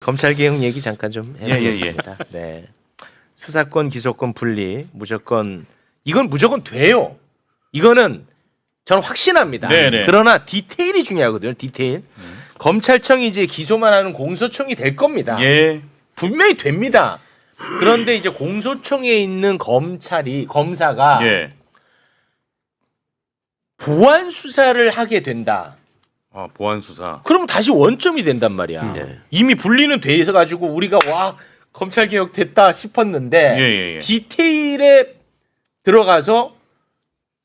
검찰 개혁 얘기 잠깐 좀 해보겠습니다. 네. 수사권 기소권 분리 무조건 이건 무조건 돼요. 이거는 저는 확신합니다. 네네. 그러나 디테일이 중요하거든요. 디테일. 검찰청이 이제 기소만 하는 공소청이 될 겁니다. 예. 분명히 됩니다. 그런데 이제 공소청에 있는 검사가 예. 보완 수사를 하게 된다. 아, 보안 수사. 그러면 다시 원점이 된단 말이야. 네. 이미 분리는 돼 있어 가지고 우리가 와 검찰 개혁 됐다 싶었는데 예. 디테일에 들어가서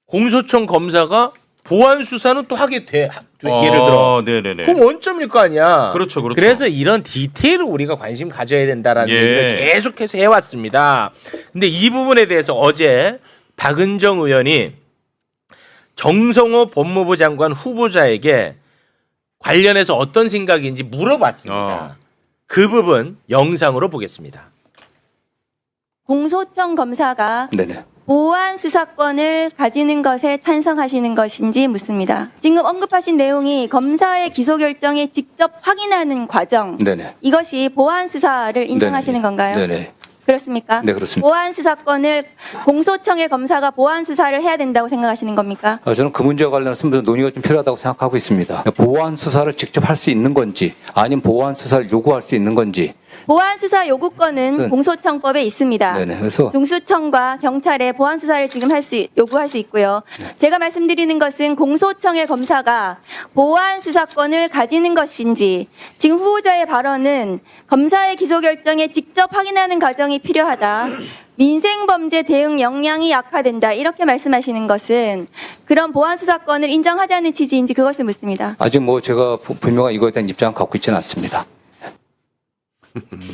공소청 검사가 보완 수사는 또 하게 돼. 예를 들어. 네네네. 그럼 원점일 거 아니야. 그렇죠. 그래서 이런 디테일을 우리가 관심 가져야 된다라는 예. 얘기를 계속해서 해왔습니다. 근데 이 부분에 대해서 어제 박은정 의원이 정성호 법무부 장관 후보자에게 관련해서 어떤 생각인지 물어봤습니다. 그 부분 영상으로 보겠습니다. 공소청 검사가 네네. 보완 수사권을 가지는 것에 찬성하시는 것인지 묻습니다. 지금 언급하신 내용이 검사의 기소 결정에 직접 확인하는 과정, 네네. 이것이 보완 수사를 인정하시는 건가요? 네네. 그렇습니까? 네, 그렇습니다. 보완 수사권을 공소청의 검사가 보완 수사를 해야 된다고 생각하시는 겁니까? 저는 그 문제와 관련해서 논의가 좀 필요하다고 생각하고 있습니다. 보완 수사를 직접 할 수 있는 건지, 아니면 보완 수사를 요구할 수 있는 건지. 보완 수사 요구권은 네. 공소청법에 있습니다. 네네. 그래서 중수청과 경찰에 보완 수사를 지금 요구할 수 있고요. 제가 말씀드리는 것은 공소청의 검사가 보완 수사권을 가지는 것인지, 지금 후보자의 발언은 검사의 기소 결정에 직접 확인하는 과정이 필요하다. 민생범죄 대응 역량이 약화된다. 이렇게 말씀하시는 것은 그런 보완 수사권을 인정하자는 취지인지 그것을 묻습니다. 아직 뭐 제가 분명한 이거에 대한 입장을 갖고 있지는 않습니다.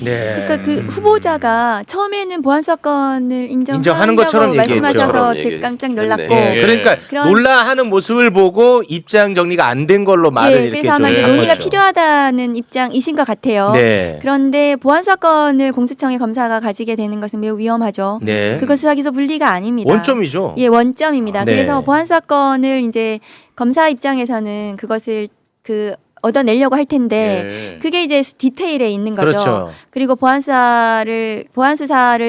네. 그러니까 그 후보자가 처음에는 보안 사건을 인정하는 것처럼 말씀하셔서 얘기했죠. 제가 깜짝 놀랐고 했네. 예. 그러니까 그런- 놀라하는 모습을 보고 입장 정리가 안 된 걸로 말을 예, 이렇게 그래서 아마 이제 한 논의가 거죠. 필요하다는 입장이신 것 같아요. 네. 그런데 보안 사건을 공수청의 검사가 가지게 되는 것은 매우 위험하죠. 네. 그건 수사기소 분리가 아닙니다. 원점이죠. 예, 원점입니다. 네. 그래서 보안 사건을 이제 검사 입장에서는 그것을 얻어내려고 할 텐데 예. 그게 이제 디테일에 있는 거죠. 그렇죠. 그리고 보안 수사를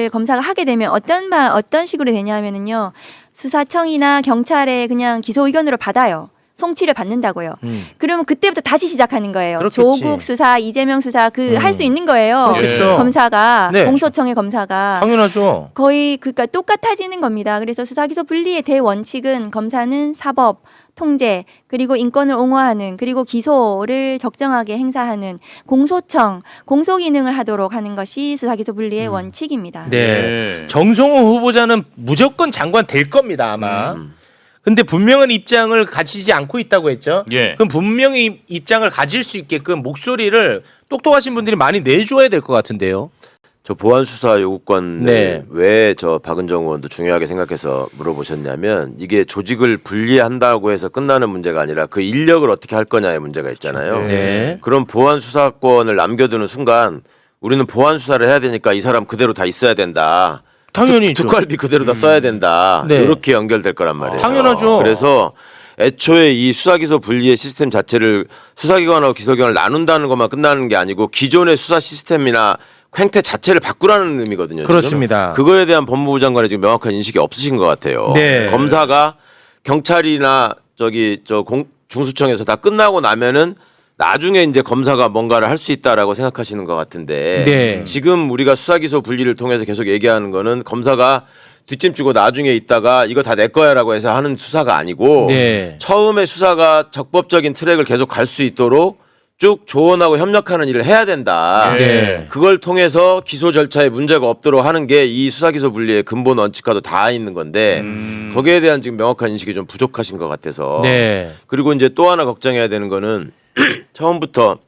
검사가 하게 되면 어떤 식으로 되냐면은요. 수사청이나 경찰에 그냥 기소 의견으로 받아요. 송치를 받는다고요. 그러면 그때부터 다시 시작하는 거예요. 그렇겠지. 조국 수사, 이재명 수사 할 수 있는 거예요. 그렇죠. 검사가 네. 공소청의 검사가 당연하죠. 거의 그러니까 똑같아지는 겁니다. 그래서 수사기소 분리의 대원칙은 검사는 사법, 통제, 그리고 인권을 옹호하는, 그리고 기소를 적정하게 행사하는 공소청, 공소 기능을 하도록 하는 것이 수사기소 분리의 원칙입니다. 네. 예. 정성호 후보자는 무조건 장관 될 겁니다, 아마. 근데 분명한 입장을 가지지 않고 있다고 했죠. 예. 그럼 분명히 입장을 가질 수 있게끔 목소리를 똑똑하신 분들이 많이 내줘야 될 것 같은데요. 저 보안 수사 요구권을 네. 왜 저 박은정 의원도 중요하게 생각해서 물어보셨냐면 이게 조직을 분리한다고 해서 끝나는 문제가 아니라 그 인력을 어떻게 할 거냐의 문제가 있잖아요. 네. 그럼 보안 수사권을 남겨두는 순간 우리는 보안 수사를 해야 되니까 이 사람 그대로 다 있어야 된다. 당연히 특활비 그대로 다 써야 된다. 네. 이렇게 연결될 거란 말이에요. 당연하죠. 그래서 애초에 이 수사기소 분리의 시스템 자체를 수사기관하고 기소기관을 나눈다는 것만 끝나는 게 아니고 기존의 수사 시스템이나 행태 자체를 바꾸라는 의미거든요. 그렇습니다. 지금. 그거에 대한 법무부 장관의 지금 명확한 인식이 없으신 것 같아요. 네. 검사가 경찰이나 중수청에서 다 끝나고 나면은 나중에 이제 검사가 뭔가를 할 수 있다라고 생각하시는 것 같은데 네. 지금 우리가 수사기소 분리를 통해서 계속 얘기하는 거는 검사가 뒷짐지고 나중에 있다가 이거 다 내 거야라고 해서 하는 수사가 아니고 네. 처음에 수사가 적법적인 트랙을 계속 갈 수 있도록 쭉 조언하고 협력하는 일을 해야 된다. 네. 그걸 통해서 기소 절차에 문제가 없도록 하는 게 이 수사기소 분리의 근본 원칙과도 다 있는 건데 거기에 대한 지금 명확한 인식이 좀 부족하신 것 같아서 네. 그리고 이제 또 하나 걱정해야 되는 거는 처음부터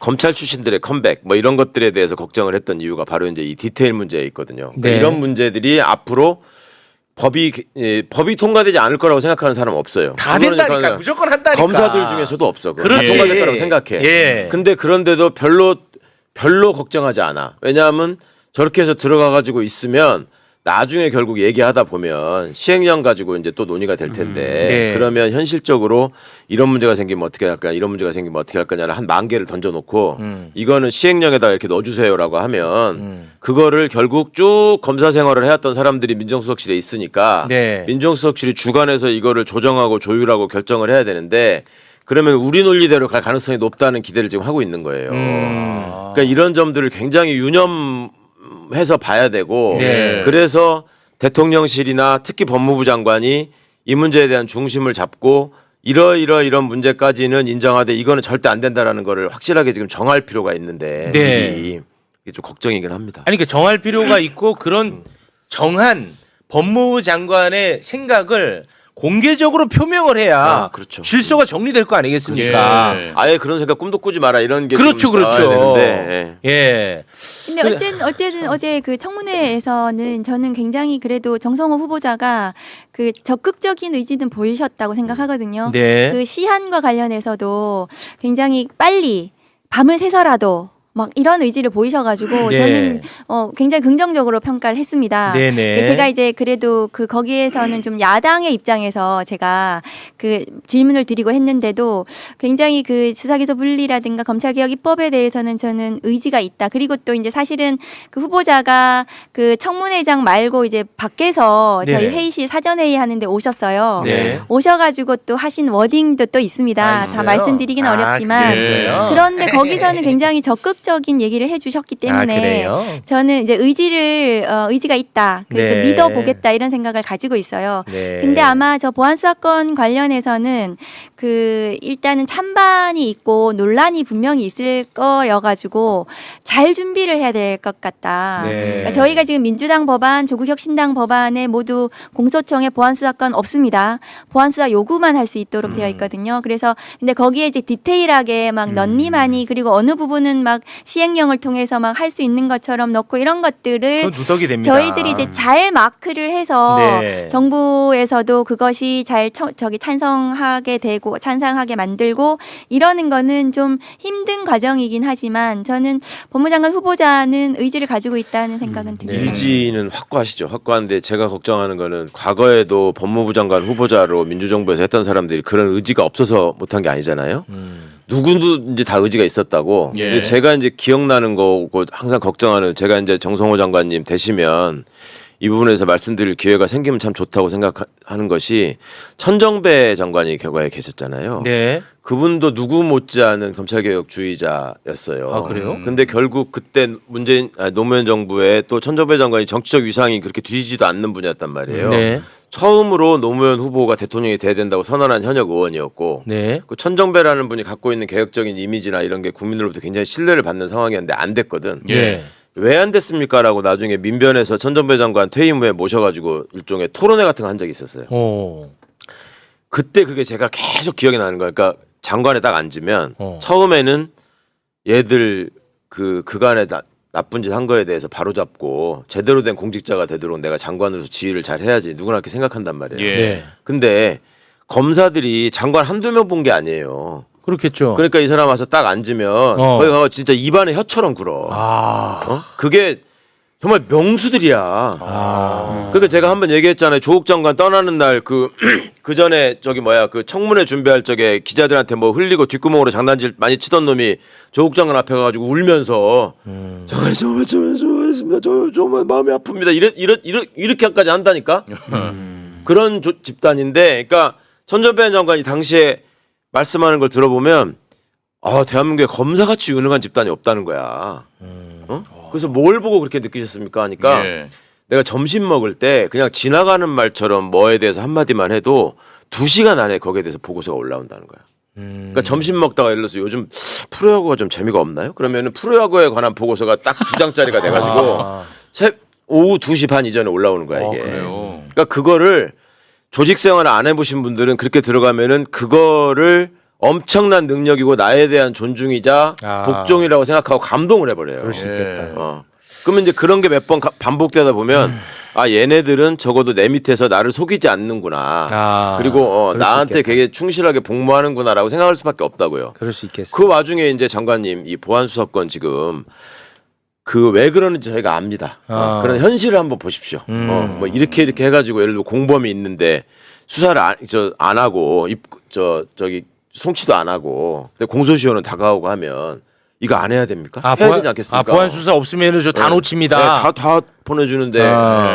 검찰 출신들의 컴백 뭐 이런 것들에 대해서 걱정을 했던 이유가 바로 이제 이 디테일 문제에 있거든요. 그러니까 네. 이런 문제들이 앞으로 법이 통과되지 않을 거라고 생각하는 사람 없어요. 다 그거는 된다니까. 그러니까 무조건 한다니까. 검사들 중에서도 없어. 그거. 다 그렇지. 통과될 거라고 생각해. 예. 근데 그런데도 별로 걱정하지 않아. 왜냐하면 저렇게 해서 들어가 가지고 있으면 나중에 결국 얘기하다 보면 시행령 가지고 이제 또 논의가 될 텐데 네. 그러면 현실적으로 이런 문제가 생기면 어떻게 할까 이런 문제가 생기면 어떻게 할 거냐를 한 10,000개를 던져놓고 이거는 시행령에다 이렇게 넣어주세요라고 하면 그거를 결국 쭉 검사 생활을 해왔던 사람들이 민정수석실에 있으니까 네. 민정수석실이 주관해서 이거를 조정하고 조율하고 결정을 해야 되는데 그러면 우리 논리대로 갈 가능성이 높다는 기대를 지금 하고 있는 거예요. 그러니까 이런 점들을 굉장히 유념해서 봐야 되고 네. 그래서 대통령실이나 특히 법무부 장관이 이 문제에 대한 중심을 잡고 이런 문제까지는 인정하되 이거는 절대 안 된다라는 거를 확실하게 지금 정할 필요가 있는데 네. 이게 좀 걱정이긴 합니다. 아니 그 정할 필요가 있고 그런 정한 법무부 장관의 생각을 공개적으로 표명을 해야 그렇죠. 질서가 정리될 거 아니겠습니까? 예. 아예 그런 생각 꿈도 꾸지 마라 이런 게 그렇죠, 좀 나와야 그렇죠. 되는데 예. 근데 어쨌든 어제 그 청문회에서는 저는 굉장히 그래도 정성호 후보자가 그 적극적인 의지는 보이셨다고 생각하거든요. 네. 그 시한과 관련해서도 굉장히 빨리 밤을 새서라도 막 이런 의지를 보이셔가지고 네. 저는 굉장히 긍정적으로 평가를 했습니다. 네네. 제가 이제 그래도 그 거기에서는 좀 야당의 입장에서 제가 그 질문을 드리고 했는데도 굉장히 그 수사기소 분리라든가 검찰개혁 입법에 대해서는 저는 의지가 있다. 그리고 또 이제 사실은 그 후보자가 그 청문회장 말고 이제 밖에서 저희 네네. 회의실 사전회의 하는데 오셨어요. 네. 오셔가지고 또 하신 워딩도 또 있습니다. 아, 다 있어요? 말씀드리긴 아, 어렵지만 그래요? 그런데 거기서는 굉장히 적극적인 얘기를 해주셨기 아, 때문에 그래요? 저는 이제 의지가 있다. 좀 네. 믿어보겠다 이런 생각을 가지고 있어요. 네. 근데 아마 저 보안수사권 관련해서는 그 일단은 찬반이 있고 논란이 분명히 있을 거여가지고 잘 준비를 해야 될 것 같다. 네. 그러니까 저희가 지금 민주당 법안, 조국혁신당 법안에 모두 공소청에 보안수사권 없습니다. 보안수사 요구만 할 수 있도록 되어 있거든요. 그래서 근데 거기에 이제 디테일하게 막 넌니만이 그리고 어느 부분은 막 시행령을 통해서 막 할 수 있는 것처럼 넣고 이런 것들을 그건 누덕이 됩니다. 저희들이 이제 잘 마크를 해서 네. 정부에서도 그것이 잘 찬성하게 되고 찬성하게 만들고 이러는 거는 좀 힘든 과정이긴 하지만 저는 법무장관 후보자는 의지를 가지고 있다는 생각은 듭니다. 네. 의지는 확고하시죠. 확고한데 제가 걱정하는 거는 과거에도 법무부 장관 후보자로 민주정부에서 했던 사람들이 그런 의지가 없어서 못한 게 아니잖아요. 누구든지 다 의지가 있었다고. 예. 근데 제가 이제 기억나는 거고 항상 걱정하는 제가 이제 정성호 장관님 되시면 이 부분에서 말씀드릴 기회가 생기면 참 좋다고 생각하는 것이 천정배 장관이 결과에 계셨잖아요. 네. 그분도 누구 못지않은 검찰개혁주의자였어요. 아, 그래요? 근데 결국 그때 노무현 정부의 또 천정배 장관이 정치적 위상이 그렇게 뒤지지도 않는 분이었단 말이에요. 네. 처음으로 노무현 후보가 대통령이 돼야 된다고 선언한 현역 의원이었고 네. 그 천정배라는 분이 갖고 있는 개혁적인 이미지나 이런 게 국민으로부터 굉장히 신뢰를 받는 상황이었는데 안 됐거든. 예. 왜 안 됐습니까라고 나중에 민변에서 천정배 장관 퇴임 후에 모셔가지고 일종의 토론회 같은 거 한 적이 있었어요. 오. 그때 그게 제가 계속 기억이 나는 거예요. 그러니까 장관에 딱 앉으면 처음에는 얘들 그간에 나쁜 짓 한 거에 대해서 바로잡고 제대로 된 공직자가 되도록 내가 장관으로서 지휘를 잘 해야지 누구나 그렇게 생각한단 말이에요. 예. 네. 근데 검사들이 장관 한두 명 본 게 아니에요. 그렇겠죠. 그러니까 이 사람 와서 딱 앉으면 거기 가서 진짜 입안에 혀처럼 굴어. 아. 그게 정말 명수들이야. 그러니까 제가 한번 얘기했잖아요. 조국 장관 떠나는 날 그 전에 그 청문회 준비할 적에 기자들한테 뭐 흘리고 뒷구멍으로 장난질 많이 치던 놈이 조국 장관 앞에 가가지고 울면서 정말 좋아했습니다. 정말 마음이 아픕니다. 이렇게까지 한다니까. 그런 집단인데, 그러니까 천정배 장관이 당시에 말씀하는 걸 들어보면 대한민국에 검사같이 유능한 집단이 없다는 거야. 그래서 뭘 보고 그렇게 느끼셨습니까? 하니까 예. 내가 점심 먹을 때 그냥 지나가는 말처럼 뭐에 대해서 한마디만 해도 2시간 안에 거기에 대해서 보고서가 올라온다는 거야. 그러니까 점심 먹다가 예를 들어서 요즘 프로야구가 좀 재미가 없나요? 그러면은 프로야구에 관한 보고서가 딱 2장짜리가 돼가지고 오후 2시 반 이전에 올라오는 거야 이게. 그래요. 그러니까 그거를 조직 생활을 안 해보신 분들은 그렇게 들어가면은 그거를 엄청난 능력이고 나에 대한 존중이자 복종이라고 생각하고 감동을 해버려요. 그럴 수 있겠다. 그러면 이제 그런 게 몇 번 반복되다 보면 얘네들은 적어도 내 밑에서 나를 속이지 않는구나. 그리고 그럴 수 나한테 있겠다. 되게 충실하게 복무하는구나라고 생각할 수밖에 없다고요. 그럴 수 있겠어. 그 와중에 이제 장관님 이 보안수사권 지금 그 왜 그러는지 저희가 압니다. 그런 현실을 한번 보십시오. 뭐 이렇게 해가지고 예를 들어 공범이 있는데 수사를 안 하고 저기 송치도 안 하고 근데 공소시효는 다가오고 하면 이거 안 해야 됩니까? 해야 되지 않겠습니까? 보안 수사 없으면은 저 다 네. 놓칩니다. 네, 다 보내주는데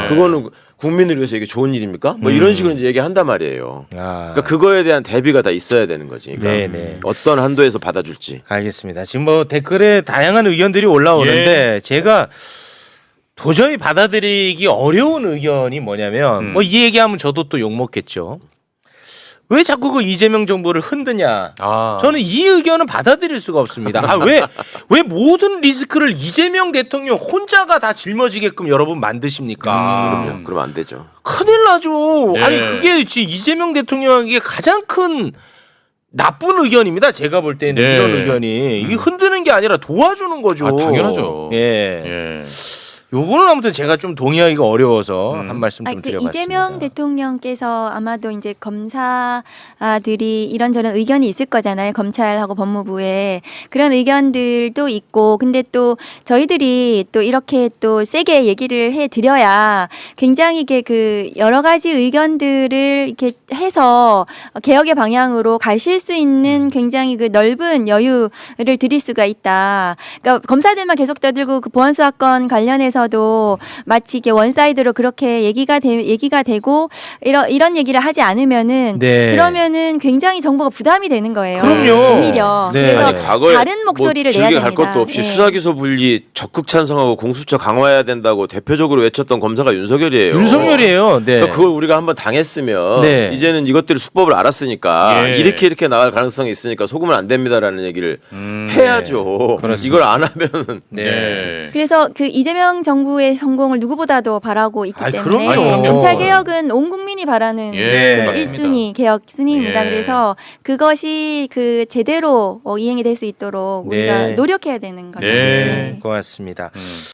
그거는 국민을 위해서 이게 좋은 일입니까? 뭐 이런 식으로 이제 얘기한단 말이에요. 그러니까 그거에 대한 대비가 다 있어야 되는 거지. 그러니까 네네. 어떤 한도에서 받아줄지. 알겠습니다. 지금 뭐 댓글에 다양한 의견들이 올라오는데 제가 도저히 받아들이기 어려운 의견이 뭐냐면 뭐 이 얘기하면 저도 또 욕먹겠죠. 왜 자꾸 그 이재명 정부를 흔드냐? 저는 이 의견은 받아들일 수가 없습니다. 왜 모든 리스크를 이재명 대통령 혼자가 다 짊어지게끔 여러분 만드십니까? 그러면 안 되죠. 큰일 나죠. 예. 아니 그게 이재명 대통령에게 가장 큰 나쁜 의견입니다. 제가 볼 때는 네. 이런 의견이 이게 흔드는 게 아니라 도와주는 거죠. 당연하죠. 예. 예. 요거는 아무튼 제가 좀 동의하기가 어려워서 한 말씀 좀 그 드려봤습니다. 이재명 대통령께서 아마도 이제 검사들이 이런저런 의견이 있을 거잖아요. 검찰하고 법무부에 그런 의견들도 있고, 근데 또 저희들이 또 이렇게 또 세게 얘기를 해드려야 굉장히 이게 그 여러 가지 의견들을 이렇게 해서 개혁의 방향으로 가실 수 있는 굉장히 그 넓은 여유를 드릴 수가 있다. 그러니까 검사들만 계속 떠들고 그 보안수 사건 관련해서도 마치 이게 원사이드로 그렇게 얘기가 되고 이런 얘기를 하지 않으면은 네. 그러면은 굉장히 정부가 부담이 되는 거예요. 그럼요. 오히려 네. 그래서 아니, 과거에 다른 목소리를 뭐 내야 길게 됩니다. 갈 것도 없이 예. 수사기소 분리 적극 찬성하고 공수처 강화해야 된다고 대표적으로 외쳤던 검사가 윤석열이에요. 윤석열이에요. 네. 그러니까 그걸 우리가 한번 당했으면 네. 이제는 이것들을 수법을 알았으니까 예. 이렇게 나갈 가능성이 있으니까 속으면 안 됩니다라는 얘기를 해야죠. 그렇습니다. 이걸 안 하면 네. 그래서 그 이재명 정부의 성공을 누구보다도 바라고 있기 아이, 때문에 그럼요. 검찰 개혁은 온 국민이 바라는 예, 그 맞습니다. 1순위 개혁 순위입니다. 예. 그래서 그것이 그 제대로 이행이 될 수 있도록 우리가 네. 노력해야 되는 거죠. 네. 고맙습니다.